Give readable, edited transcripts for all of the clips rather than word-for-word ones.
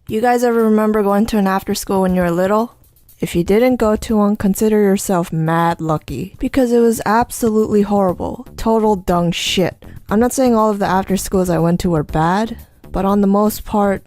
You guys ever remember going to an after school when you were little? If you didn't go to one, consider yourself mad lucky. Because it was absolutely horrible. Total dung shit. I'm not saying all of the after schools I went to were bad, but on the most part,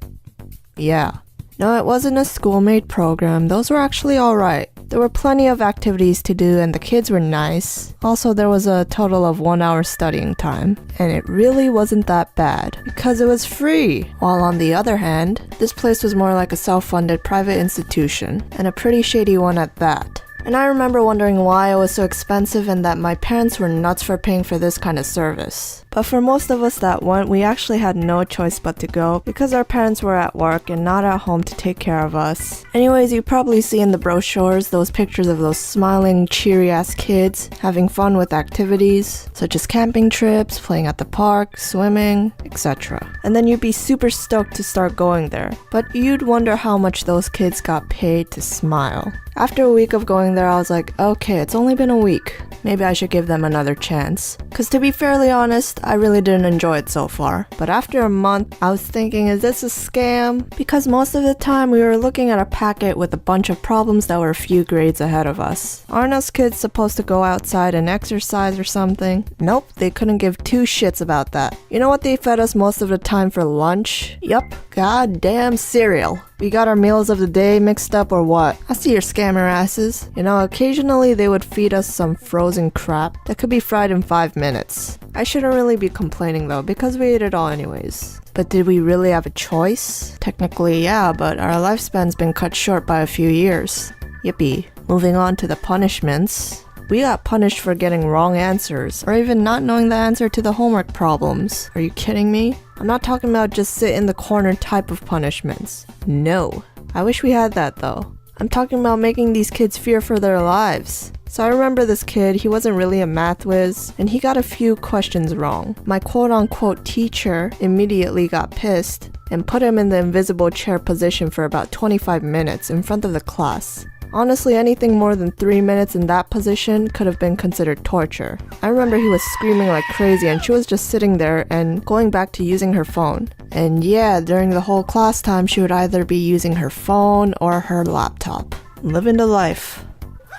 yeah. No, it wasn't a school-made program. Those were actually alright. There were plenty of activities to do and the kids were nice. Also, there was a total of 1 hour studying time. And it really wasn't that bad, because it was free. While on the other hand, this place was more like a self-funded private institution, and a pretty shady one at that. And I remember wondering why it was so expensive and that my parents were nuts for paying for this kind of service. But for most of us that went, we actually had no choice but to go because our parents were at work and not at home to take care of us. Anyways, you probably see in the brochures those pictures of those smiling, cheery-ass kids having fun with activities such as camping trips, playing at the park, swimming, etc. And then you'd be super stoked to start going there. But you'd wonder how much those kids got paid to smile. After a week of going there, I was like, okay, it's only been a week. Maybe I should give them another chance. Cause to be fairly honest, I really didn't enjoy it so far. But after a month, I was thinking, is this a scam? Because most of the time we were looking at a packet with a bunch of problems that were a few grades ahead of us. Aren't us kids supposed to go outside and exercise or something? Nope, they couldn't give two shits about that. You know what they fed us most of the time for lunch? Yup, goddamn cereal. We got our meals of the day mixed up or what? I see your scammer asses. You know, occasionally they would feed us some frozen crap that could be fried in 5 minutes. I shouldn't really be complaining though, because we ate it all anyways. But did we really have a choice? Technically, yeah, but our lifespan's been cut short by a few years. Yippee. Moving on to the punishments. We got punished for getting wrong answers, or even not knowing the answer to the homework problems. Are you kidding me? I'm not talking about just sit in the corner type of punishments. No. I wish we had that though. I'm talking about making these kids fear for their lives. So I remember this kid, he wasn't really a math whiz, and he got a few questions wrong. My quote-unquote teacher immediately got pissed and put him in the invisible chair position for about 25 minutes in front of the class. Honestly, anything more than 3 minutes in that position could have been considered torture. I remember he was screaming like crazy and she was just sitting there and going back to using her phone. And yeah, during the whole class time, she would either be using her phone or her laptop. Living the life.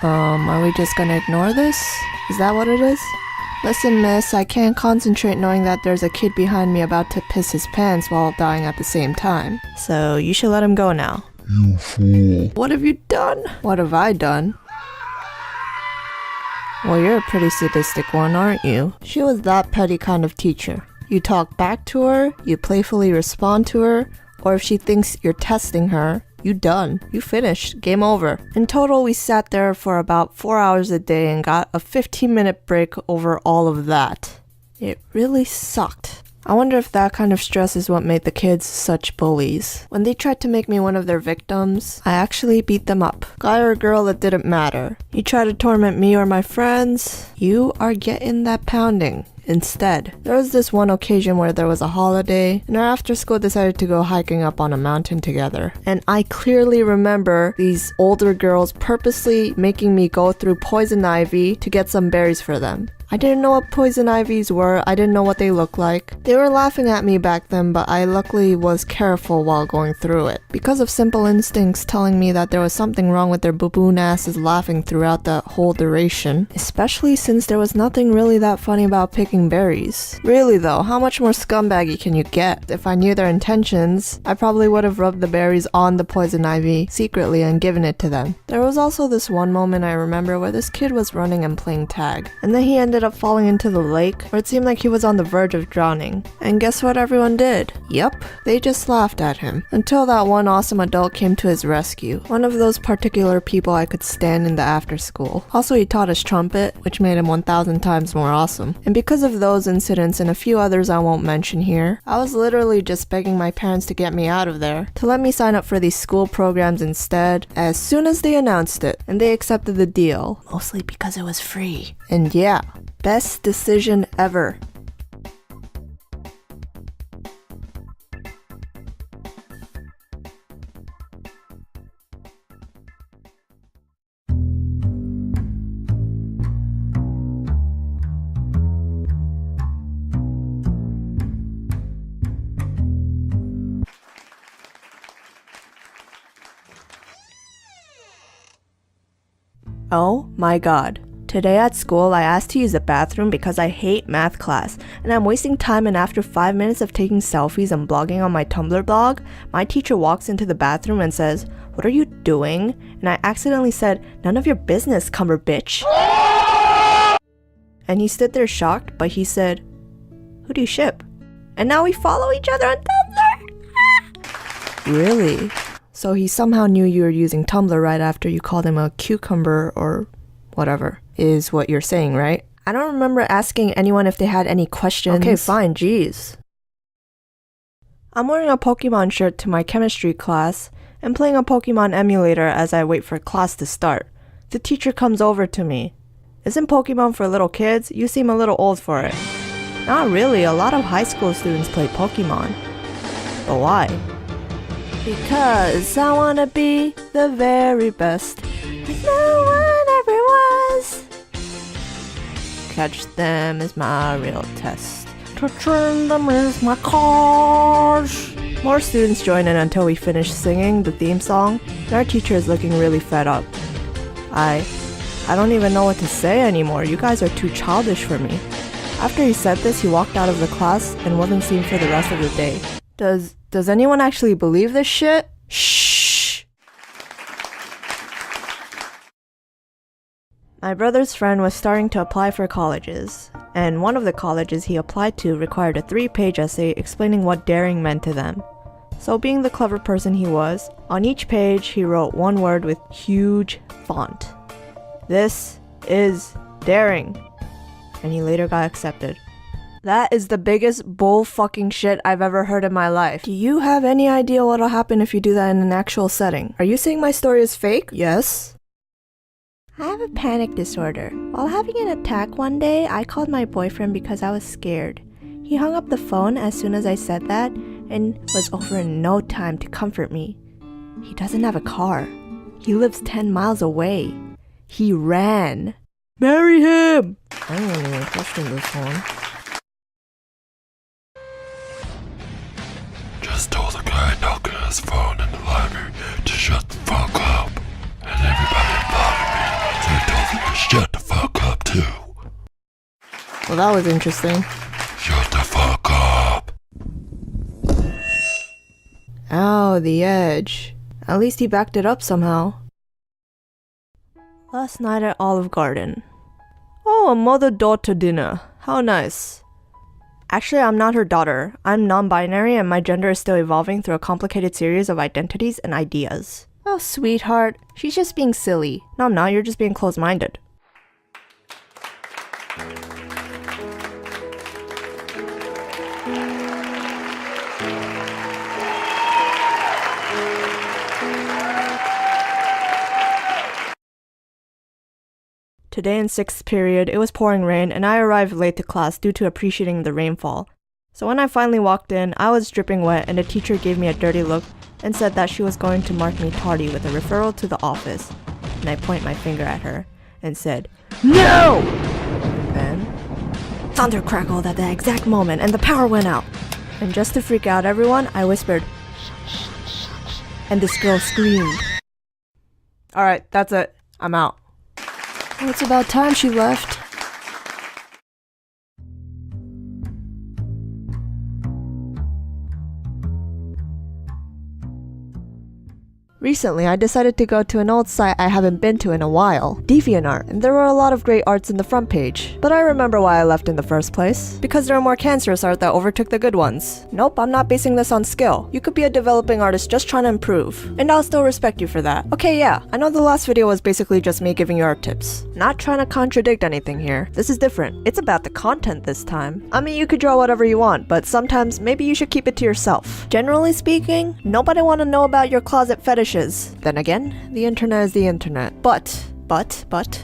Are we just gonna ignore this? Is that what it is? Listen, miss, I can't concentrate knowing that there's a kid behind me about to piss his pants while dying at the same time. So you should let him go now. You fool. What have you done? What have I done? Well, you're a pretty sadistic one, aren't you? She was that petty kind of teacher. You talk back to her, you playfully respond to her, or if she thinks you're testing her, you done. You finished. Game over. In total, we sat there for about 4 hours a day and got a 15-minute break over all of that. It really sucked. I wonder if that kind of stress is what made the kids such bullies. When they tried to make me one of their victims, I actually beat them up. Guy or girl, it didn't matter. You try to torment me or my friends, you are getting that pounding. Instead, there was this one occasion where there was a holiday and our after school decided to go hiking up on a mountain together. And I clearly remember these older girls purposely making me go through poison ivy to get some berries for them. I didn't know what poison ivies were, I didn't know what they looked like. They were laughing at me back then, but I luckily was careful while going through it. Because of simple instincts telling me that there was something wrong with their baboon asses laughing throughout the whole duration. Especially since there was nothing really that funny about picking berries. Really though, how much more scumbaggy can you get? If I knew their intentions, I probably would have rubbed the berries on the poison ivy secretly and given it to them. There was also this one moment I remember where this kid was running and playing tag. And then he ended up falling into the lake, where it seemed like he was on the verge of drowning. And guess what everyone did? Yup, they just laughed at him. Until that one awesome adult came to his rescue. One of those particular people I could stand in the after school. Also, he taught us trumpet, which made him 1,000 times more awesome. And because of those incidents and a few others I won't mention here, I was literally just begging my parents to get me out of there, to let me sign up for these school programs instead, as soon as they announced it, and they accepted the deal. Mostly because it was free. And yeah, best decision ever. Oh my god. Today at school, I asked to use the bathroom because I hate math class, and I'm wasting time, and after 5 minutes of taking selfies and blogging on my Tumblr blog, my teacher walks into the bathroom and says, "What are you doing?" And I accidentally said, "None of your business, cumber bitch." And he stood there shocked, but he said, "Who do you ship?" And now we follow each other on Tumblr! Really? So he somehow knew you were using Tumblr right after you called him a cucumber or whatever, is what you're saying, right? I don't remember asking anyone if they had any questions. Okay, fine, jeez. I'm wearing a Pokemon shirt to my chemistry class and playing a Pokemon emulator as I wait for class to start. The teacher comes over to me. "Isn't Pokemon for little kids? You seem a little old for it." Not really, a lot of high school students play Pokemon. But why? Because I wanna be the very best, like no one ever was. Catch them is my real test. To turn them is my cause. More students join in until we finish singing the theme song, and our teacher is looking really fed up. I don't even know what to say anymore. You guys are too childish for me. After he said this, he walked out of the class and wasn't seen for the rest of the day. Does anyone actually believe this shit? Shh! My brother's friend was starting to apply for colleges, and one of the colleges he applied to required a 3-page essay explaining what daring meant to them. So being the clever person he was, on each page he wrote one word with huge font. "This is daring." And he later got accepted. That is the biggest bull fucking shit I've ever heard in my life. Do you have any idea what'll happen if you do that in an actual setting? Are you saying my story is fake? Yes. I have a panic disorder. While having an attack one day, I called my boyfriend because I was scared. He hung up the phone as soon as I said that and was over in no time to comfort me. He doesn't have a car. He lives 10 miles away. He ran. Marry him! I don't even question this one. Just told the guy knocking on his phone in the library to shut the fuck up. And everybody applauded me, so I told him to shut the fuck up too. Well, that was interesting. Shut the fuck up. Ow, the edge. At least he backed it up somehow. Last night at Olive Garden. Oh, a mother-daughter dinner. How nice. Actually, I'm not her daughter. I'm non-binary and my gender is still evolving through a complicated series of identities and ideas. Oh, sweetheart. She's just being silly. No, I'm not. You're just being close-minded. Today in 6th period, it was pouring rain and I arrived late to class due to appreciating the rainfall. So when I finally walked in, I was dripping wet and the teacher gave me a dirty look and said that she was going to mark me tardy with a referral to the office. And I point my finger at her and said, "No!" Then, thunder crackled at the exact moment and the power went out. And just to freak out everyone, I whispered, and this girl screamed. Alright, that's it. I'm out. Well, it's about time she left. Recently, I decided to go to an old site I haven't been to in a while, DeviantArt, and there were a lot of great arts in the front page. But I remember why I left in the first place. Because there are more cancerous art that overtook the good ones. Nope, I'm not basing this on skill. You could be a developing artist just trying to improve. And I'll still respect you for that. Okay, yeah, I know the last video was basically just me giving you art tips. Not trying to contradict anything here. This is different. It's about the content this time. I mean, you could draw whatever you want, but sometimes maybe you should keep it to yourself. Generally speaking, nobody want to know about your closet fetishes. Then again, the internet is the internet. But,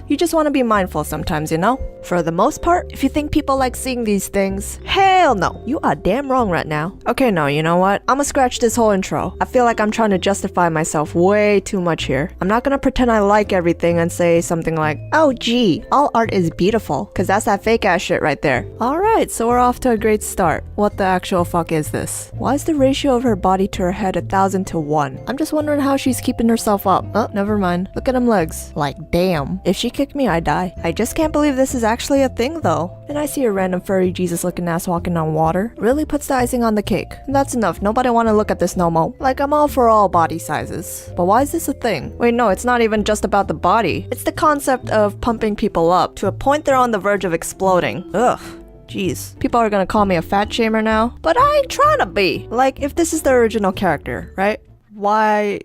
you just want to be mindful sometimes, you know? For the most part, if you think people like seeing these things, hell no! You are damn wrong right now. Okay, no, you know what? I'ma scratch this whole intro. I feel like I'm trying to justify myself way too much here. I'm not gonna pretend I like everything and say something like, "Oh gee, all art is beautiful," cause that's that fake ass shit right there. Alright, so we're off to a great start. What the actual fuck is this? Why is the ratio of her body to her head 1,000 to 1? I'm just wondering how she's keeping herself up. Oh, never mind. Look at them legs. Like Damn. If she kicked me, I'd die. I just can't believe this is actually a thing though. And I see a random furry Jesus looking ass walking on water. Really puts the icing on the cake. That's enough. Nobody wanna look at this no more. Like, I'm all for all body sizes. But why is this a thing? Wait, no, it's not even just about the body. It's the concept of pumping people up to a point they're on the verge of exploding. Ugh. Jeez. People are gonna call me a fat shamer now. But I ain't trying to be. Like, if this is the original character, right? Why?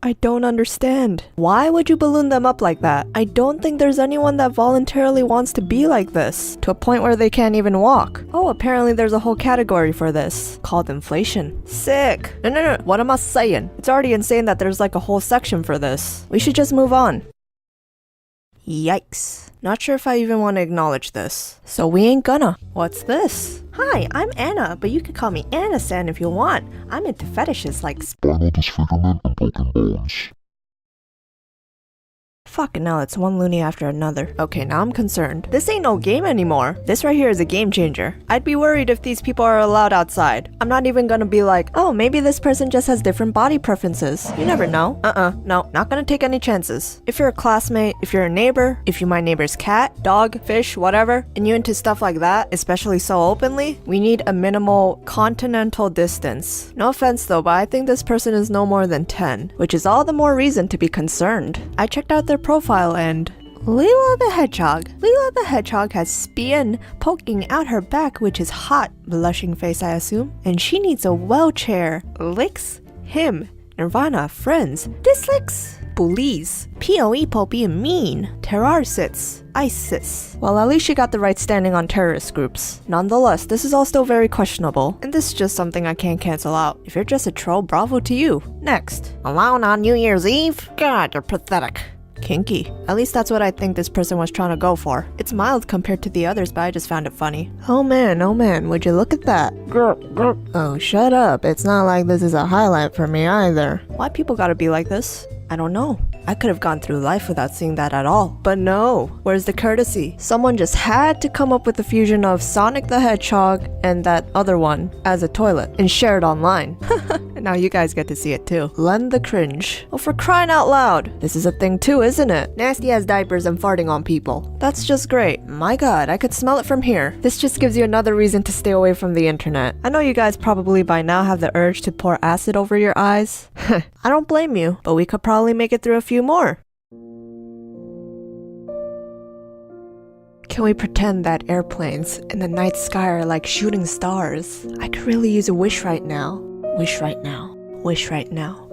I don't understand. Why would you balloon them up like that? I don't think there's anyone that voluntarily wants to be like this, to a point where they can't even walk. Oh, apparently there's a whole category for this, called inflation. Sick. No, what am I saying? It's already insane that there's like a whole section for this. We should just move on. Yikes. Not sure if I even want to acknowledge this. So we ain't gonna. What's this? Hi, I'm Anna, but you can call me Anna-san if you want. I'm into fetishes like Spinal disfigurement and broken bones. Fucking hell, it's one loony after another. Okay, now I'm concerned. This ain't no game anymore. This right here is a game changer. I'd be worried if these people are allowed outside. I'm not even gonna be like, oh, maybe this person just has different body preferences. You never know. No, not gonna take any chances. If you're a classmate, if you're a neighbor, if you're my neighbor's cat, dog, fish, whatever, and you into stuff like that, especially so openly, we need a minimal continental distance. No offense though, but I think this person is no more than 10, which is all the more reason to be concerned. I checked out their profile and Leela the Hedgehog. Leela the Hedgehog has skin poking out her back, which is hot, blushing face I assume, and she needs a wheelchair. Licks him. Nirvana, friends, dislikes, bullies, POE being mean, terror sits, ISIS. Well, at least she got the right standing on terrorist groups. Nonetheless, this is all still very questionable, and this is just something I can't cancel out. If you're just a troll, bravo to you. Next. Alone on New Year's Eve? God, you're pathetic. Kinky. At least that's what I think this person was trying to go for. It's mild compared to the others, but I just found it funny. Oh man, would you look at that? Oh, shut up. It's not like this is a highlight for me either. Why people gotta be like this? I don't know. I could have gone through life without seeing that at all. But no, where's the courtesy? Someone just had to come up with the fusion of Sonic the Hedgehog and that other one as a toilet and share it online. And now you guys get to see it too. Lend the cringe. Oh, for crying out loud. This is a thing too, isn't it? Nasty ass diapers and farting on people. That's just great. My god, I could smell it from here. This just gives you another reason to stay away from the internet. I know you guys probably by now have the urge to pour acid over your eyes. I don't blame you, but we could probably make it through a few more. Can we pretend that airplanes in the night sky are like shooting stars? I could really use a wish right now. Wish right now. Wish right now.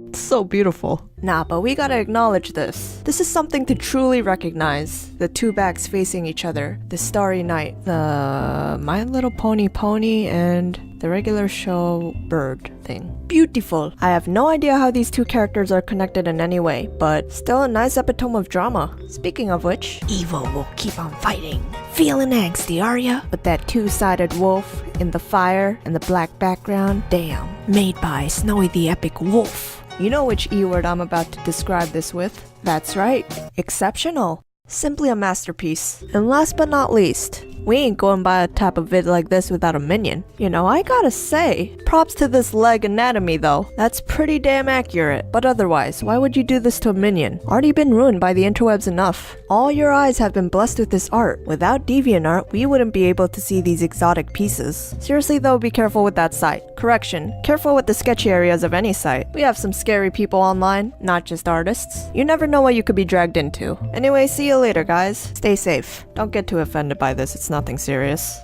It's so beautiful. Nah, but we gotta acknowledge this. This is something to truly recognize. The two backs facing each other. The starry night. The My Little Pony pony and the regular show bird thing. Beautiful. I have no idea how these two characters are connected in any way, but still a nice epitome of drama. Speaking of which, evil will keep on fighting. Feeling angsty, are ya? With that two-sided wolf in the fire and the black background. Damn. Made by Snowy the Epic Wolf. You know which E-word I'm about to describe this with. That's right. Exceptional. Simply a masterpiece. And last but not least, we ain't going by a type of vid like this without a minion. You know, I gotta say, props to this leg anatomy though. That's pretty damn accurate. But otherwise, why would you do this to a minion? Already been ruined by the interwebs enough. All your eyes have been blessed with this art. Without DeviantArt, we wouldn't be able to see these exotic pieces. Seriously though, be careful with that site. Correction, careful with the sketchy areas of any site. We have some scary people online, not just artists. You never know what you could be dragged into. Anyway, see you later guys. Stay safe. Don't get too offended by this, it's nothing serious.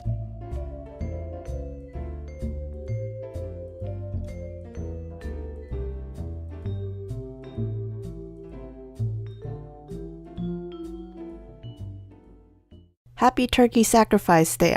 Happy Turkey Sacrifice Day,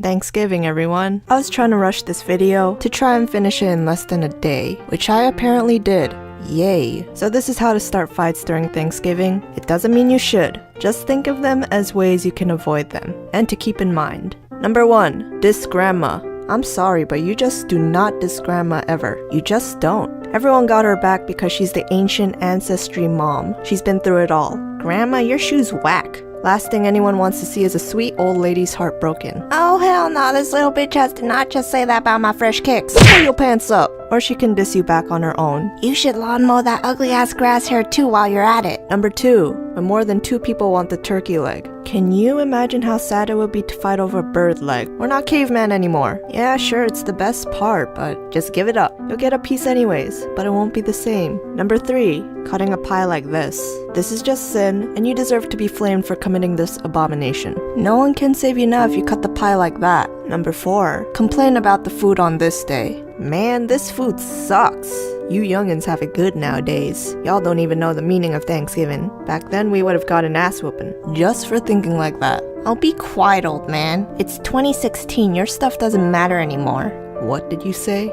Thanksgiving everyone. I was trying to rush this video to try and finish it in less than a day, which I apparently did. Yay. So this is how to start fights during Thanksgiving. It doesn't mean you should. Just think of them as ways you can avoid them, and to keep in mind. Number 1, diss grandma. I'm sorry, but you just do not diss grandma ever. You just don't. Everyone got her back because she's the ancient ancestry mom. She's been through it all. Grandma, your shoes whack. Last thing anyone wants to see is a sweet old lady's heart broken. Oh hell no, this little bitch has to not just say that about my fresh kicks. Pull your pants up. Or she can diss you back on her own. You should lawn mow that ugly ass grass hair too while you're at it. Number 2, when more than 2 people want the turkey leg. Can you imagine how sad it would be to fight over a bird leg? We're not cavemen anymore. Yeah, sure, it's the best part, but just give it up. You'll get a piece anyways, but it won't be the same. Number 3, cutting a pie like this. This is just sin, and you deserve to be flamed for committing this abomination. No one can save you now if you cut the pie like that. Number 4, complain about the food on this day. Man, this food sucks. You youngins have it good nowadays. Y'all don't even know the meaning of Thanksgiving. Back then, we would have got an ass whooping just for thinking like that. Oh, be quiet, old man. It's 2016. Your stuff doesn't matter anymore. What did you say?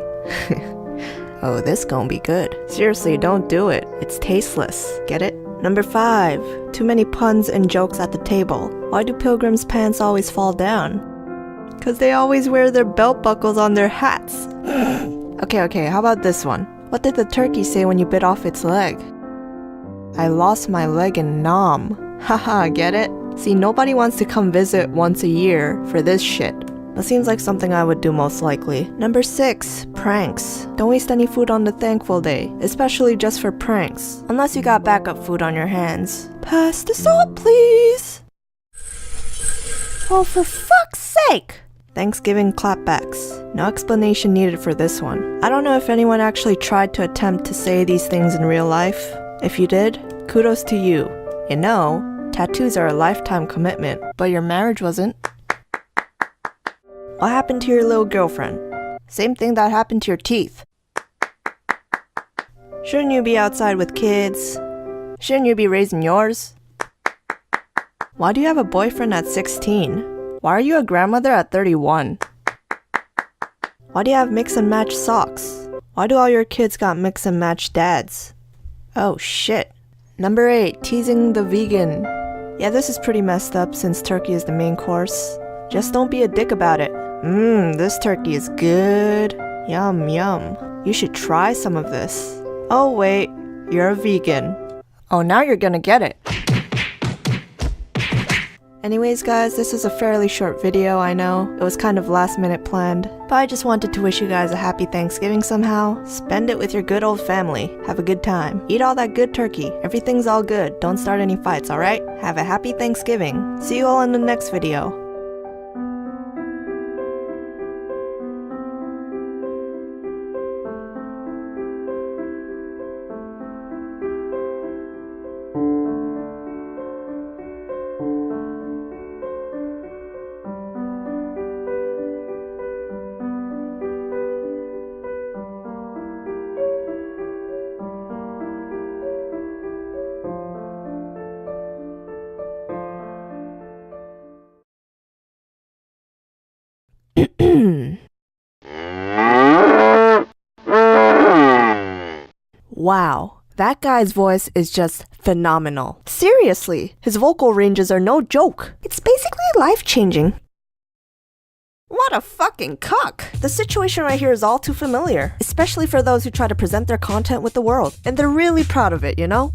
Oh, this gonna be good. Seriously, don't do it. It's tasteless. Get it? Number 5, too many puns and jokes at the table. Why do pilgrims' pants always fall down? Because they always wear their belt buckles on their hats. Okay, how about this one? What did the turkey say when you bit off its leg? I lost my leg in Nam. Haha, get it? See, nobody wants to come visit once a year for this shit. That seems like something I would do most likely. Number 6, pranks. Don't waste any food on the thankful day, especially just for pranks. Unless you got backup food on your hands. Pass the salt, please. Oh, for fuck's sake! Thanksgiving clapbacks. No explanation needed for this one. I don't know if anyone actually tried to attempt to say these things in real life. If you did, kudos to you. You know, tattoos are a lifetime commitment, but your marriage wasn't. What happened to your little girlfriend? Same thing that happened to your teeth. Shouldn't you be outside with kids? Shouldn't you be raising yours? Why do you have a boyfriend at 16? Why are you a grandmother at 31? Why do you have mix and match socks? Why do all your kids got mix and match dads? Oh shit. Number 8, teasing the vegan. Yeah, this is pretty messed up since turkey is the main course. Just don't be a dick about it. This turkey is good. Yum, yum. You should try some of this. Oh wait, you're a vegan. Oh, now you're gonna get it. Anyways guys, this is a fairly short video, I know. It was kind of last minute planned. But I just wanted to wish you guys a happy Thanksgiving somehow. Spend it with your good old family. Have a good time. Eat all that good turkey. Everything's all good. Don't start any fights, alright? Have a happy Thanksgiving. See you all in the next video. Wow, that guy's voice is just phenomenal. Seriously, his vocal ranges are no joke. It's basically life-changing. What a fucking cuck! The situation right here is all too familiar, especially for those who try to present their content with the world, and they're really proud of it, you know?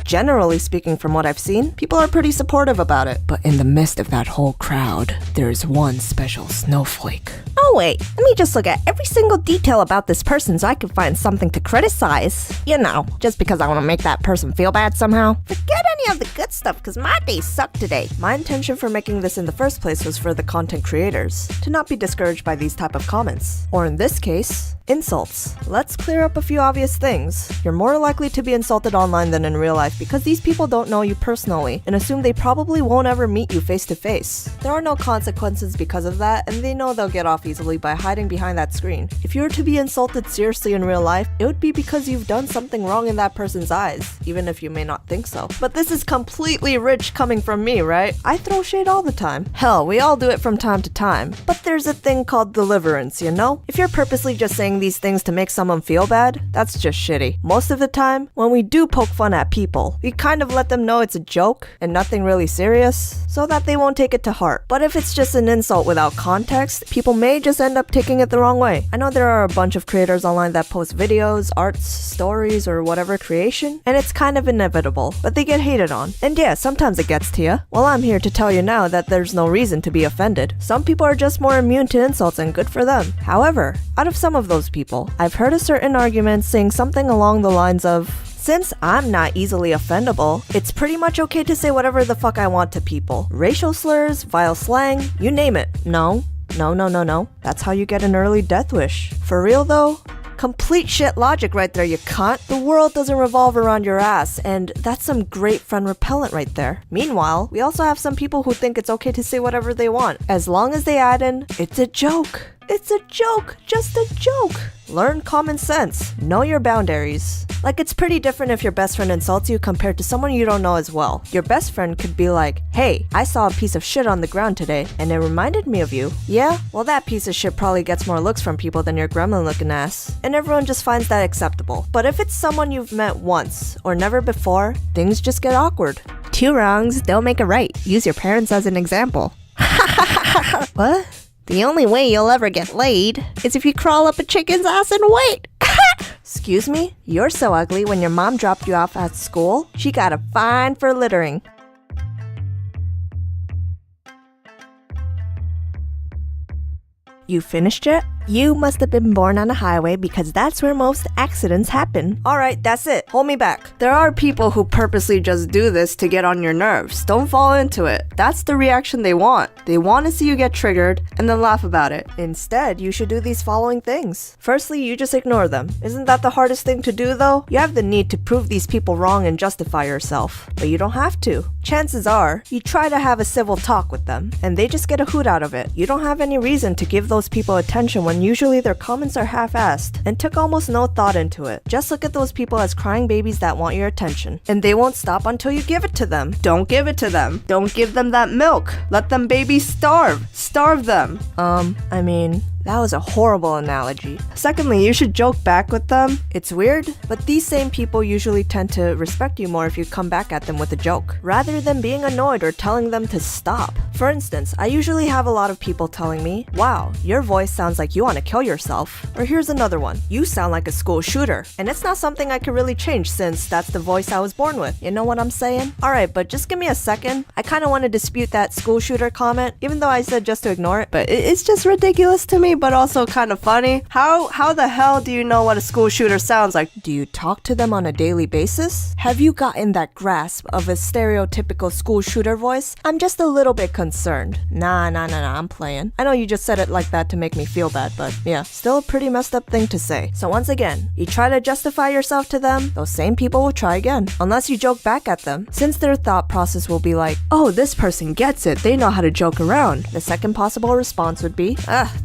Generally speaking, from what I've seen, people are pretty supportive about it. But in the midst of that whole crowd, there's one special snowflake. Oh wait, let me just look at every single detail about this person so I can find something to criticize. You know, just because I want to make that person feel bad somehow. Forget any of the good stuff, because my day sucked today. My intention for making this in the first place was for the content creators, to not be discouraged by these type of comments. Or in this case, insults. Let's clear up a few obvious things. You're more likely to be insulted online than in real life because these people don't know you personally and assume they probably won't ever meet you face to face. There are no consequences because of that, and they know they'll get off easily by hiding behind that screen. If you were to be insulted seriously in real life, it would be because you've done something wrong in that person's eyes, even if you may not think so. But this is completely rich coming from me, right? I throw shade all the time. Hell, we all do it from time to time. But there's a thing called deliverance, you know? If you're purposely just saying saying these things to make someone feel bad, that's just shitty. Most of the time, when we do poke fun at people, we kind of let them know it's a joke and nothing really serious, so that they won't take it to heart. But if it's just an insult without context, people may just end up taking it the wrong way. I know there are a bunch of creators online that post videos, arts, stories, or whatever creation, and it's kind of inevitable, but they get hated on. And yeah, sometimes it gets to you. Well, I'm here to tell you now that there's no reason to be offended. Some people are just more immune to insults and good for them. However, out of some of those people, I've heard a certain argument saying something along the lines of, since I'm not easily offendable, it's pretty much okay to say whatever the fuck I want to people. Racial slurs, vile slang, you name it. No. That's how you get an early death wish. For real though? Complete shit logic right there, you cunt. The world doesn't revolve around your ass, and that's some great friend repellent right there. Meanwhile, we also have some people who think it's okay to say whatever they want, as long as they add in, it's a joke. It's a joke, just a joke. Learn common sense. Know your boundaries. Like, it's pretty different if your best friend insults you compared to someone you don't know as well. Your best friend could be like, hey, I saw a piece of shit on the ground today, and it reminded me of you. Yeah? Well, that piece of shit probably gets more looks from people than your gremlin-looking ass. And everyone just finds that acceptable. But if it's someone you've met once, or never before, things just get awkward. Two wrongs don't make a right. Use your parents as an example. What? The only way you'll ever get laid is if you crawl up a chicken's ass and wait. Excuse me? You're so ugly when your mom dropped you off at school, she got a fine for littering. You finished yet? You must have been born on a highway because that's where most accidents happen. Alright, that's it. Hold me back. There are people who purposely just do this to get on your nerves. Don't fall into it. That's the reaction they want. They want to see you get triggered and then laugh about it. Instead, you should do these following things. Firstly, you just ignore them. Isn't that the hardest thing to do though? You have the need to prove these people wrong and justify yourself. But you don't have to. Chances are, you try to have a civil talk with them, and they just get a hoot out of it. You don't have any reason to give those people attention when usually their comments are half-assed and took almost no thought into it. Just look at those people as crying babies that want your attention, and they won't stop until you give it to them. Don't give it to them. Don't give them that milk. Let them babies starve. Starve them. I mean, that was a horrible analogy. Secondly, you should joke back with them. It's weird, but these same people usually tend to respect you more if you come back at them with a joke, rather than being annoyed or telling them to stop. For instance, I usually have a lot of people telling me, wow, your voice sounds like you want to kill yourself. Or here's another one, you sound like a school shooter. And it's not something I could really change since that's the voice I was born with. You know what I'm saying? Alright, but just give me a second. I kind of want to dispute that school shooter comment, even though I said just to ignore it, but it's just ridiculous to me, but also kind of funny. How the hell do you know what a school shooter sounds like? Do you talk to them on a daily basis? Have you gotten that grasp of a stereotypical school shooter voice? I'm just a little bit concerned. Nah, I'm playing. I know you just said it like that to make me feel bad, but yeah, still a pretty messed up thing to say. So once again, you try to justify yourself to them, those same people will try again, unless you joke back at them, since their thought process will be like, oh, this person gets it, they know how to joke around. The second possible response would be,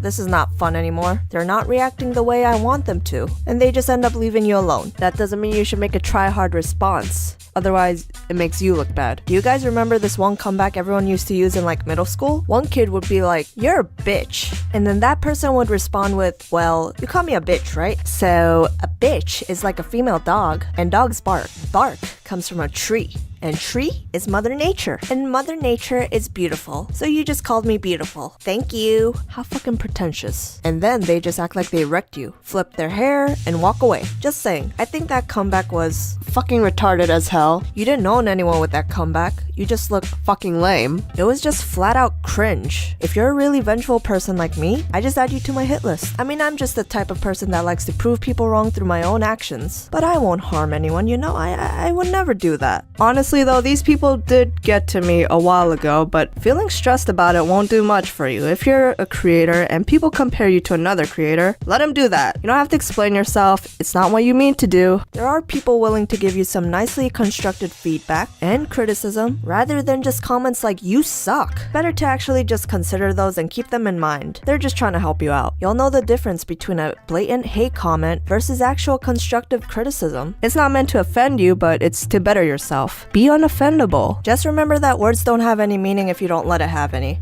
this is not fun anymore. They're not reacting the way I want them to, and they just end up leaving you alone. That doesn't mean you should make a try-hard response. Otherwise, it makes you look bad. Do you guys remember this one comeback everyone used to use in like middle school? One kid would be like, you're a bitch. And then that person would respond with, well, you call me a bitch, right? So a bitch is like a female dog, and dogs bark. Bark comes from a tree. And tree is Mother Nature. And Mother Nature is beautiful. So you just called me beautiful. Thank you. How fucking pretentious. And then they just act like they wrecked you, flip their hair, and walk away. Just saying. I think that comeback was fucking retarded as hell. You didn't know anyone with that comeback. You just look fucking lame. It was just flat out cringe. If you're a really vengeful person like me, I just add you to my hit list. I mean, I'm just the type of person that likes to prove people wrong through my own actions. But I won't harm anyone, you know? I would never do that. Honestly, though, these people did get to me a while ago, but feeling stressed about it won't do much for you. If you're a creator and people compare you to another creator, let them do that. You don't have to explain yourself. It's not what you mean to do. There are people willing to give you some nicely constructed feedback and criticism rather than just comments like, you suck. Better to actually just consider those and keep them in mind. They're just trying to help you out. You'll know the difference between a blatant hate comment versus actual constructive criticism. It's not meant to offend you, but it's to better yourself. Be unoffendable. Just remember that words don't have any meaning if you don't let it have any.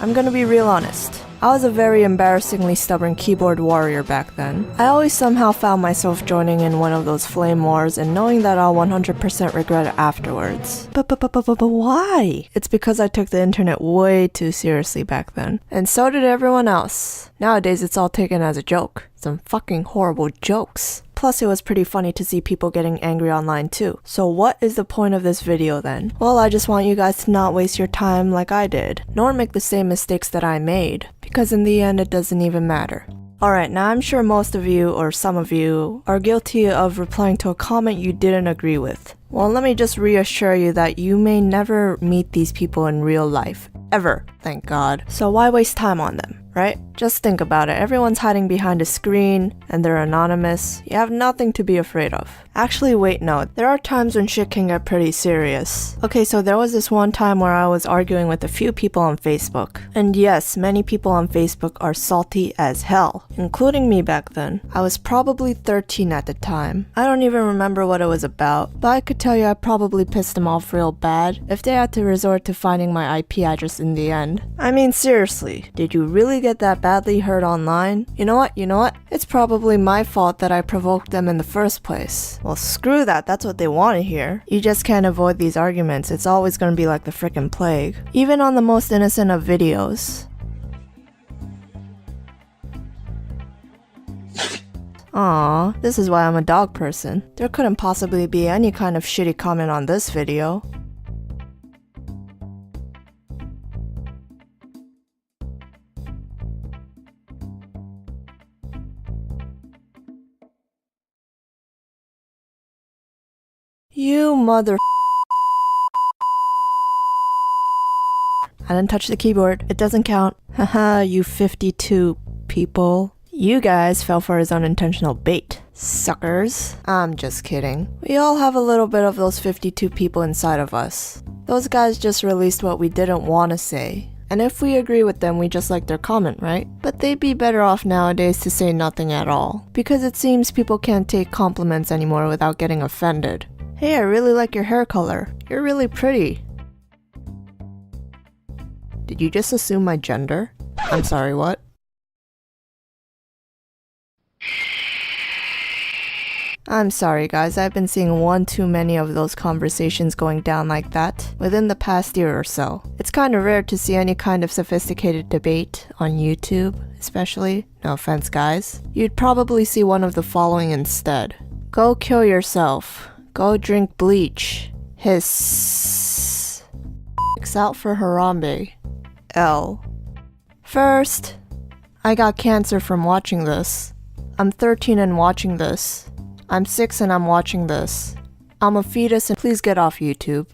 I'm gonna be real honest. I was a very embarrassingly stubborn keyboard warrior back then. I always somehow found myself joining in one of those flame wars and knowing that I'll 100% regret it afterwards. But why? It's because I took the internet way too seriously back then. And so did everyone else. Nowadays it's all taken as a joke. Some fucking horrible jokes. Plus it was pretty funny to see people getting angry online too. So what is the point of this video then? Well, I just want you guys to not waste your time like I did, nor make the same mistakes that I made, because in the end it doesn't even matter. Alright, now I'm sure most of you, or some of you, are guilty of replying to a comment you didn't agree with. Well, let me just reassure you that you may never meet these people in real life. Ever, thank God. So why waste time on them, right? Just think about it. Everyone's hiding behind a screen, and they're anonymous. You have nothing to be afraid of. Actually, wait, no. There are times when shit can get pretty serious. Okay, so there was this one time where I was arguing with a few people on Facebook. And yes, many people on Facebook are salty as hell, including me back then. I was probably 13 at the time. I don't even remember what it was about, but I could tell you I probably pissed them off real bad if they had to resort to finding my IP address in the end. I mean, seriously, did you really get that badly hurt online? You know what? It's probably my fault that I provoked them in the first place. Well, screw that, that's what they want to hear. You just can't avoid these arguments, it's always gonna be like the frickin' plague. Even on the most innocent of videos. Aww, this is why I'm a dog person. There couldn't possibly be any kind of shitty comment on this video. You mother... I didn't touch the keyboard. It doesn't count. Haha, you 52 people. You guys fell for his unintentional bait. Suckers. I'm just kidding. We all have a little bit of those 52 people inside of us. Those guys just released what we didn't want to say. And if we agree with them, we just like their comment, right? But they'd be better off nowadays to say nothing at all. Because it seems people can't take compliments anymore without getting offended. Hey, I really like your hair color. You're really pretty. Did you just assume my gender? I'm sorry, what? I'm sorry guys, I've been seeing one too many of those conversations going down like that within the past year or so. It's kinda rare to see any kind of sophisticated debate on YouTube, especially. No offense guys. You'd probably see one of the following instead. Go kill yourself. Go drink bleach. Hiss. X out for Harambe. L. First, I got cancer from watching this. I'm 13 and watching this. I'm 6 and I'm watching this. I'm a fetus and please get off YouTube.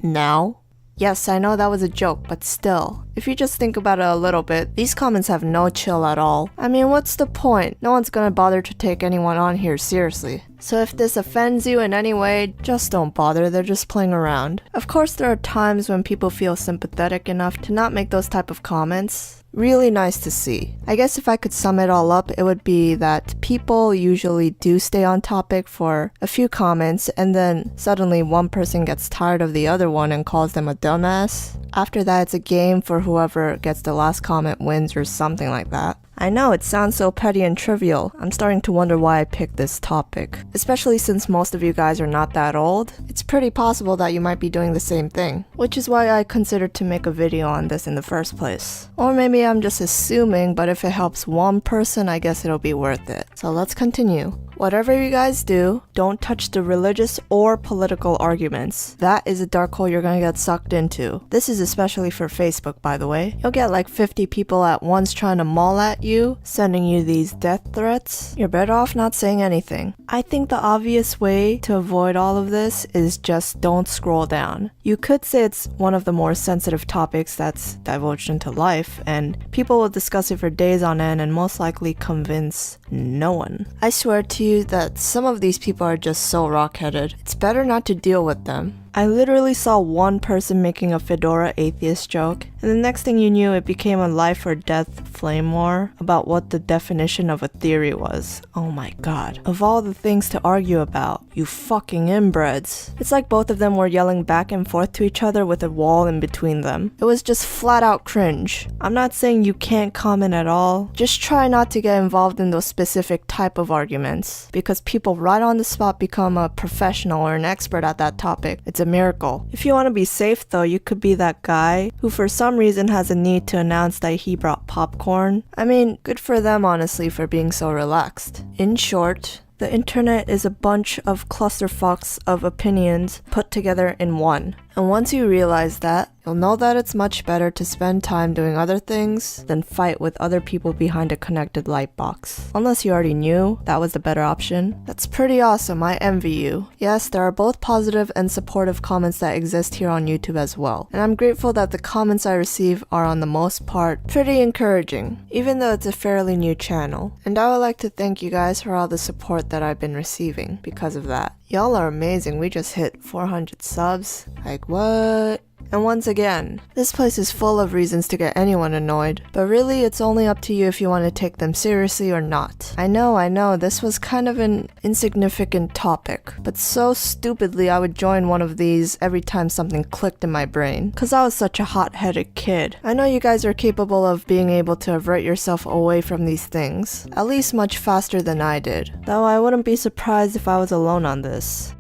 Now? Yes, I know that was a joke, but still. If you just think about it a little bit, these comments have no chill at all. I mean, what's the point? No one's gonna bother to take anyone on here seriously. So if this offends you in any way, just don't bother, they're just playing around. Of course there are times when people feel sympathetic enough to not make those type of comments. Really nice to see. I guess if I could sum it all up, it would be that people usually do stay on topic for a few comments and then suddenly one person gets tired of the other one and calls them a dumbass. After that, it's a game for whoever gets the last comment wins or something like that. I know, it sounds so petty and trivial. I'm starting to wonder why I picked this topic. Especially since most of you guys are not that old. It's pretty possible that you might be doing the same thing. Which is why I considered to make a video on this in the first place. Or maybe I'm just assuming, but if it helps one person, I guess it'll be worth it. So let's continue. Whatever you guys do, don't touch the religious or political arguments. That is a dark hole you're gonna get sucked into. This is especially for Facebook, by the way. You'll get like 50 people at once trying to maul at you, sending you these death threats. You're better off not saying anything. I think the obvious way to avoid all of this is just don't scroll down. You could say it's one of the more sensitive topics that's divulged into life, and people will discuss it for days on end and most likely convince no one. I swear to you that some of these people are just so rock-headed. It's better not to deal with them. I literally saw one person making a fedora atheist joke, and the next thing you knew, it became a life or death flame war about what the definition of a theory was. Oh my god. Of all the things to argue about, you fucking inbreds. It's like both of them were yelling back and forth to each other with a wall in between them. It was just flat out cringe. I'm not saying you can't comment at all. Just try not to get involved in those specific type of arguments, because people right on the spot become a professional or an expert at that topic. It's a miracle. If you want to be safe though, you could be that guy who for some reason has a need to announce that he brought popcorn. I mean, good for them honestly for being so relaxed. In short, the internet is a bunch of clusterfucks of opinions put together in one. And once you realize that, you'll know that it's much better to spend time doing other things than fight with other people behind a connected light box. Unless you already knew that was the better option. That's pretty awesome, I envy you. Yes, there are both positive and supportive comments that exist here on YouTube as well. And I'm grateful that the comments I receive are on the most part pretty encouraging, even though it's a fairly new channel. And I would like to thank you guys for all the support that I've been receiving because of that. Y'all are amazing, we just hit 400 subs. Like what? And once again, this place is full of reasons to get anyone annoyed, but really it's only up to you if you want to take them seriously or not. I know, this was kind of an insignificant topic, but so stupidly I would join one of these every time something clicked in my brain, cause I was such a hot-headed kid. I know you guys are capable of being able to avert yourself away from these things, at least much faster than I did, though I wouldn't be surprised if I was alone on this.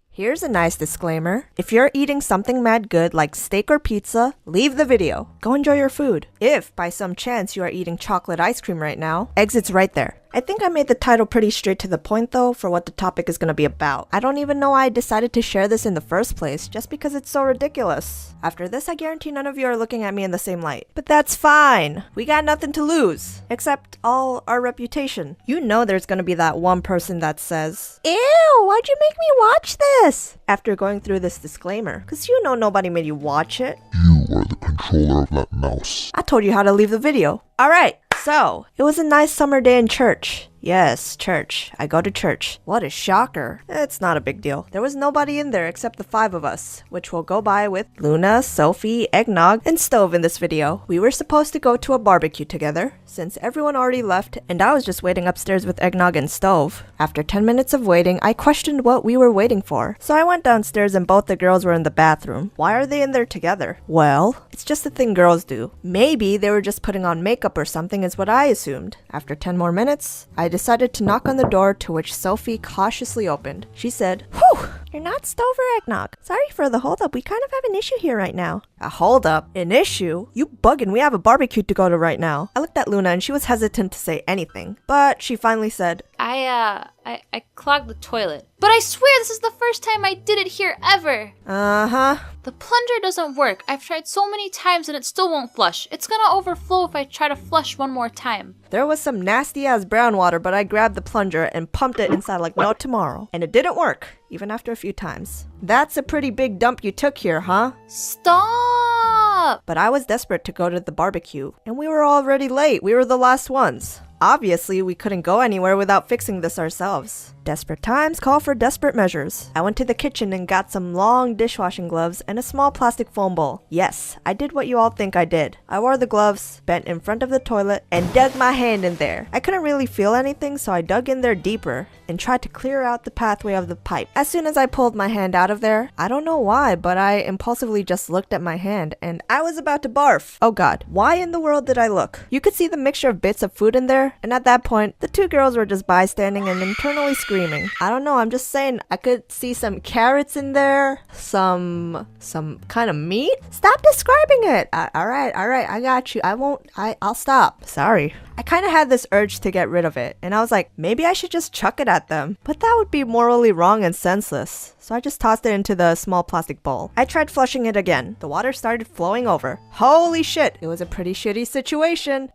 Here's a nice disclaimer. If you're eating something mad good like steak or pizza, leave the video. Go enjoy your food. If, by some chance, you are eating chocolate ice cream right now, exit's right there. I think I made the title pretty straight to the point though for what the topic is gonna be about. I don't even know why I decided to share this in the first place, just because it's so ridiculous. After this, I guarantee none of you are looking at me in the same light. But that's fine. We got nothing to lose. Except all our reputation. You know there's gonna be that one person that says, "Ew, why'd you make me watch this?" After going through this disclaimer. Cause you know nobody made you watch it. You are the controller of that mouse. I told you how to leave the video. Alright, so, it was a nice summer day in church. Yes, church. I go to church. What a shocker. It's not a big deal. There was nobody in there except the 5 of us, which will go by with Luna, Sophie, Eggnog, and Stove in this video. We were supposed to go to a barbecue together, since everyone already left and I was just waiting upstairs with Eggnog and Stove. After 10 minutes of waiting, I questioned what we were waiting for. So I went downstairs and both the girls were in the bathroom. Why are they in there together? Well, it's just a thing girls do. Maybe they were just putting on makeup or something is what I assumed. After 10 more minutes, I decided to knock on the door, to which Sophie cautiously opened. She said, "Whew, you're not Stove or Eggnog. Sorry for the holdup, we kind of have an issue here right now." A holdup? An issue? You buggin', we have a barbecue to go to right now. I looked at Luna and she was hesitant to say anything, but she finally said, I clogged the toilet. But I swear this is the first time I did it here ever. "Uh-huh." The plunger doesn't work. I've tried so many times and it still won't flush. It's gonna overflow if I try to flush one more time. There was some nasty ass brown water, but I grabbed the plunger and pumped it inside like no tomorrow. And it didn't work, even after a few times. That's a pretty big dump you took here, huh? Stop! But I was desperate to go to the barbecue, and we were already late. We were the last ones. Obviously, we couldn't go anywhere without fixing this ourselves. Desperate times call for desperate measures. I went to the kitchen and got some long dishwashing gloves and a small plastic foam bowl. Yes, I did what you all think I did. I wore the gloves, bent in front of the toilet, and dug my hand in there. I couldn't really feel anything, so I dug in there deeper and tried to clear out the pathway of the pipe. As soon as I pulled my hand out of there, I don't know why, but I impulsively just looked at my hand and I was about to barf. Oh god, why in the world did I look? You could see the mixture of bits of food in there, and at that point, the 2 girls were just bystanding and internally screaming. I don't know, I'm just saying, I could see some carrots in there, some kind of meat? Stop describing it! Alright, I got you. I'll stop. Sorry. I kind of had this urge to get rid of it, and I was like, maybe I should just chuck it at them. But that would be morally wrong and senseless. So I just tossed it into the small plastic bowl. I tried flushing it again. The water started flowing over. Holy shit! It was a pretty shitty situation.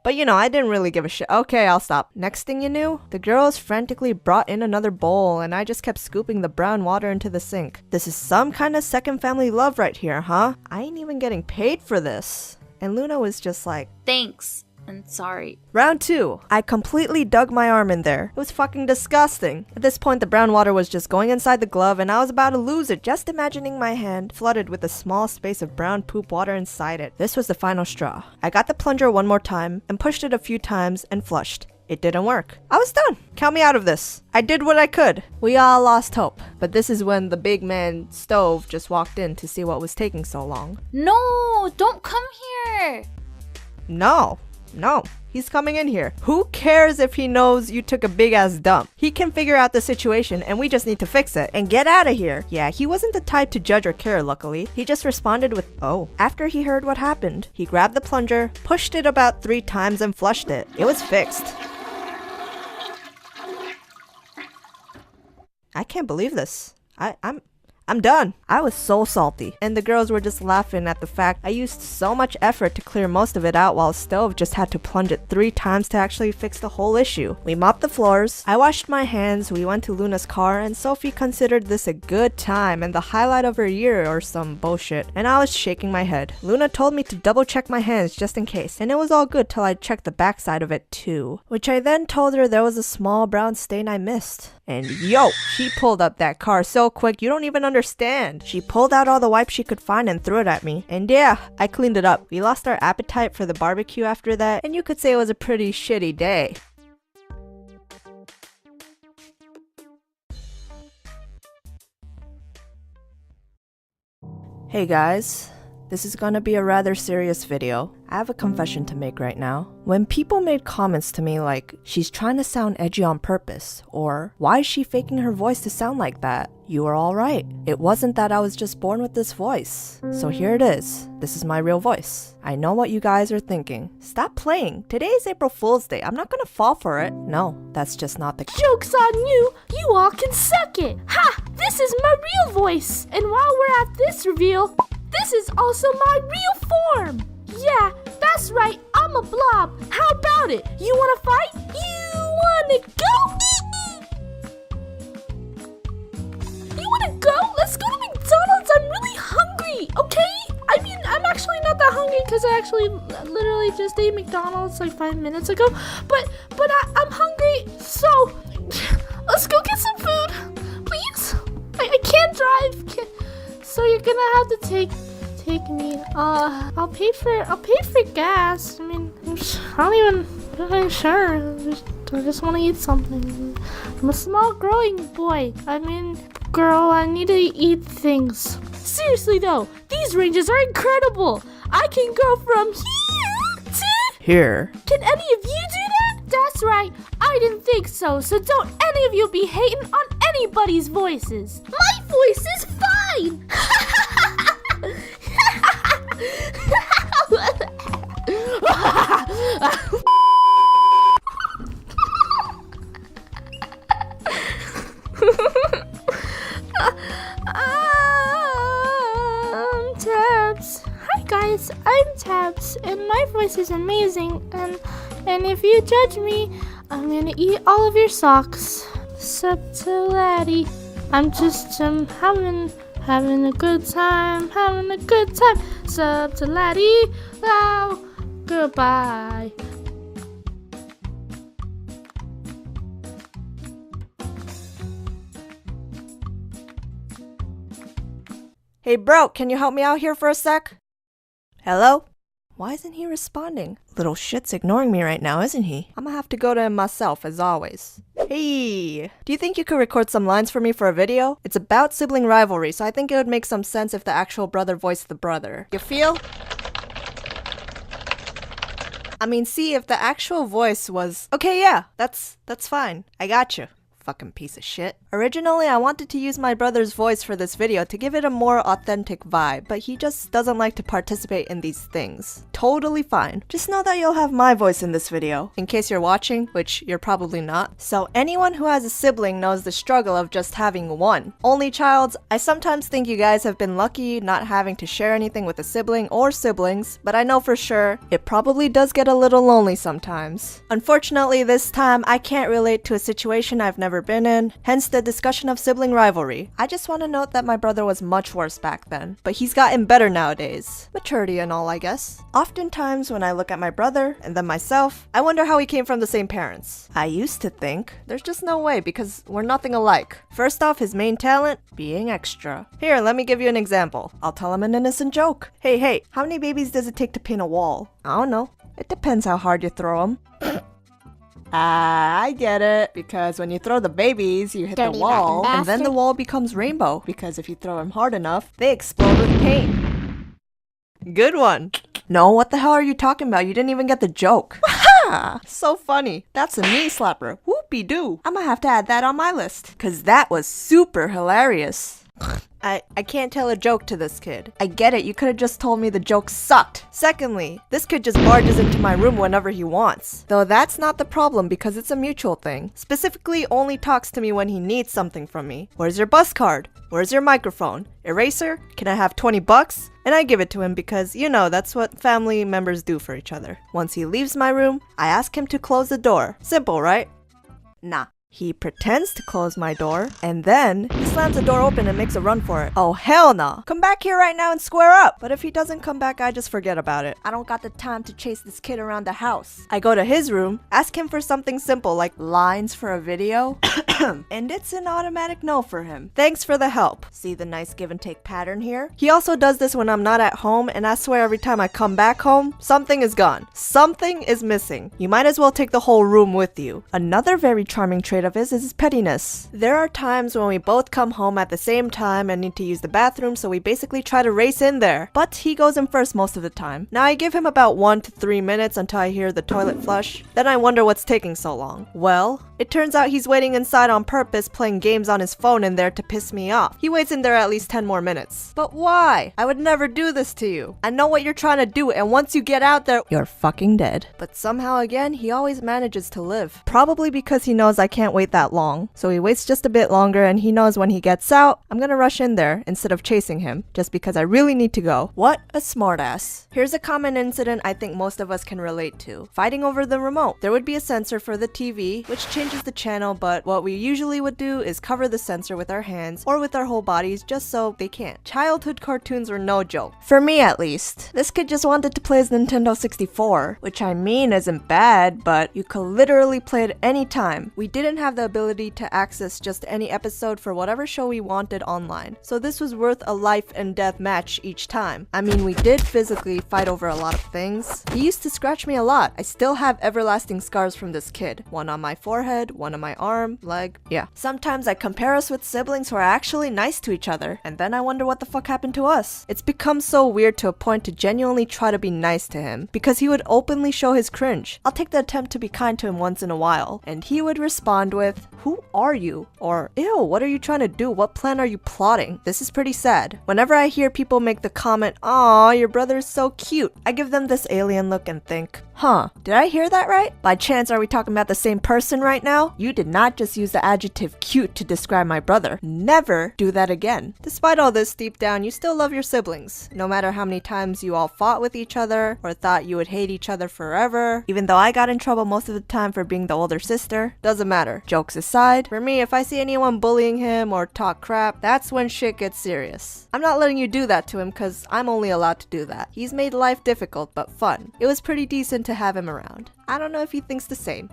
But you know, I didn't really give a shit. Okay, I'll stop. Next thing you knew, the girls frantically brought in another bowl and I just kept scooping the brown water into the sink. This is some kind of second family love right here, huh? I ain't even getting paid for this. And Luna was just like, Thanks. happened. Sorry. Round 2. I completely dug my arm in there. It was fucking disgusting. At this point, the brown water was just going inside the glove and I was about to lose it, just imagining my hand flooded with a small space of brown poop water inside it. This was the final straw. I got the plunger one more time and pushed it a few times and flushed. It didn't work. I was done. Count me out of this. I did what I could. We all lost hope. But this is when the big man Stove just walked in to see what was taking so long. No, don't come here. No, he's coming in here. Who cares if he knows you took a big ass dump? He can figure out the situation and we just need to fix it and get out of here. Yeah, he wasn't the type to judge or care, luckily. He just responded with, oh. After he heard what happened, he grabbed the plunger, pushed it about 3 times and flushed it. It was fixed. I can't believe this. I'm done. I was so salty. And the girls were just laughing at the fact I used so much effort to clear most of it out while Stove just had to plunge it 3 times to actually fix the whole issue. We mopped the floors, I washed my hands, we went to Luna's car, and Sophie considered this a good time and the highlight of her year or some bullshit. And I was shaking my head. Luna told me to double check my hands just in case, and it was all good till I checked the backside of it too. Which I then told her there was a small brown stain I missed. And yo, she pulled up that car so quick you don't even understand. She pulled out all the wipes she could find and threw it at me. And yeah, I cleaned it up. We lost our appetite for the barbecue after that, and you could say it was a pretty shitty day. Hey guys, this is gonna be a rather serious video. I have a confession to make right now. When people made comments to me like, she's trying to sound edgy on purpose, or why is she faking her voice to sound like that? You were all right. It wasn't that I was just born with this voice. So here it is. This is my real voice. I know what you guys are thinking. Stop playing. Today is April Fool's Day. I'm not gonna fall for it. No, that's just not the case. Joke's on you! You all can suck it! Ha! This is my real voice! And while we're at this reveal, this is also my real form! Yeah, that's right, I'm a blob. How about it? You wanna fight? You wanna go? You wanna go? Let's go to McDonald's. I'm really hungry, okay? I mean, I'm actually not that hungry because I actually literally just ate McDonald's like 5 minutes ago. But I'm hungry, so let's go get some food, please. I can't drive, so you're gonna have to take me. I'll pay for gas. I mean, I'm not even sure. I just want to eat something. I'm a small growing boy. I mean, girl, I need to eat things. Seriously though, these ranges are incredible. I can go from here to Here. Can any of you do that? That's right. I didn't think so. So don't any of you be hating on anybody's voices. My voice is fine. Tabs. Hi guys, I'm Tabs, and my voice is amazing. And if you judge me, I'm gonna eat all of your socks. Sup to laddie. I'm just having a good time, Sup to laddie. Now, goodbye. Hey bro, can you help me out here for a sec? Hello? Why isn't he responding? Little shit's ignoring me right now, isn't he? I'm gonna have to go to him myself, as always. Hey! Do you think you could record some lines for me for a video? It's about sibling rivalry, so I think it would make some sense if the actual brother voiced the brother. You feel? I mean, see, if the actual voice was... Okay, yeah, that's fine. I got you. Fucking piece of shit. Originally, I wanted to use my brother's voice for this video to give it a more authentic vibe, but he just doesn't like to participate in these things. Totally fine. Just know that you'll have my voice in this video, in case you're watching, which you're probably not. So anyone who has a sibling knows the struggle of just having one. Only childs, I sometimes think you guys have been lucky not having to share anything with a sibling or siblings, but I know for sure it probably does get a little lonely sometimes. Unfortunately, this time I can't relate to a situation I've never never been in, hence the discussion of sibling rivalry. I just want to note that my brother was much worse back then, but he's gotten better nowadays. Maturity and all, I guess. Oftentimes when I look at my brother and then myself, I wonder how we came from the same parents. I used to think there's just no way because we're nothing alike. First off, his main talent, being extra. Here, let me give you an example. I'll tell him an innocent joke. Hey, how many babies does it take to paint a wall? I don't know. It depends how hard you throw them. I get it. Because when you throw the babies, you hit the Dirty wall, rotten and then the bastard. wall becomes rainbow. Because if you throw them hard enough, they explode with paint. Good one. No, what the hell are you talking about? You didn't even get the joke. So funny. That's a knee slapper. Whoopie-doo. I'm gonna have to add that on my list. Cause that was super hilarious. I can't tell a joke to this kid. I get it, you could have just told me the joke sucked. Secondly, this kid just barges into my room whenever he wants. Though that's not the problem because it's a mutual thing. Specifically, only talks to me when he needs something from me. Where's your bus card? Where's your microphone? Eraser? Can I have 20 bucks? And I give it to him because, you know, that's what family members do for each other. Once he leaves my room, I ask him to close the door. Simple, right? Nah. He pretends to close my door, and then he slams the door open and makes a run for it. Oh, hell no. Come back here right now and square up. But if he doesn't come back, I just forget about it. I don't got the time to chase this kid around the house. I go to his room, ask him for something simple like lines for a video, and it's an automatic no for him. Thanks for the help. See the nice give and take pattern here? He also does this when I'm not at home, and I swear every time I come back home, something is gone. Something is missing. You might as well take the whole room with you. Another very charming trait of his is pettiness. There are times when we both come home at the same time and need to use the bathroom, so we basically try to race in there. But he goes in first most of the time. Now I give him about 1 to 3 minutes until I hear the toilet flush. Then I wonder what's taking so long. Well, it turns out he's waiting inside on purpose, playing games on his phone in there to piss me off. He waits in there at least 10 more minutes. But why? I would never do this to you. I know what you're trying to do, and once you get out there, you're fucking dead. But somehow again, he always manages to live. Probably because he knows I can't wait that long. So he waits just a bit longer, and he knows when he gets out, I'm gonna rush in there instead of chasing him, just because I really need to go. What a smartass. Here's a common incident I think most of us can relate to. Fighting over the remote. There would be a sensor for the TV, which changes the channel, but what we usually would do is cover the sensor with our hands or with our whole bodies just so they can't. Childhood cartoons were no joke. For me at least. This kid just wanted to play his Nintendo 64, which I mean isn't bad, but you could literally play it anytime. We didn't have the ability to access just any episode for whatever show we wanted online, so this was worth a life and death match each time. I mean, we did physically fight over a lot of things. He used to scratch me a lot. I still have everlasting scars from this kid. One on my forehead, one on my arm, leg, yeah. Sometimes I compare us with siblings who are actually nice to each other, and then I wonder what the fuck happened to us. It's become so weird to a point to genuinely try to be nice to him, because he would openly show his cringe. I'll take the attempt to be kind to him once in a while, and he would respond with, "Who are you?" Or, "Ew, what are you trying to do? What plan are you plotting?" This is pretty sad. Whenever I hear people make the comment, "Aw, your brother is so cute," I give them this alien look and think, huh, did I hear that right? By chance, are we talking about the same person right now? You did not just use the adjective cute to describe my brother. Never do that again. Despite all this, deep down, you still love your siblings. No matter how many times you all fought with each other or thought you would hate each other forever. Even though I got in trouble most of the time for being the older sister, doesn't matter. Jokes aside, for me, if I see anyone bullying him or talk crap, that's when shit gets serious. I'm not letting you do that to him because I'm only allowed to do that. He's made life difficult but fun. It was pretty decent to have him around. I don't know if he thinks the same.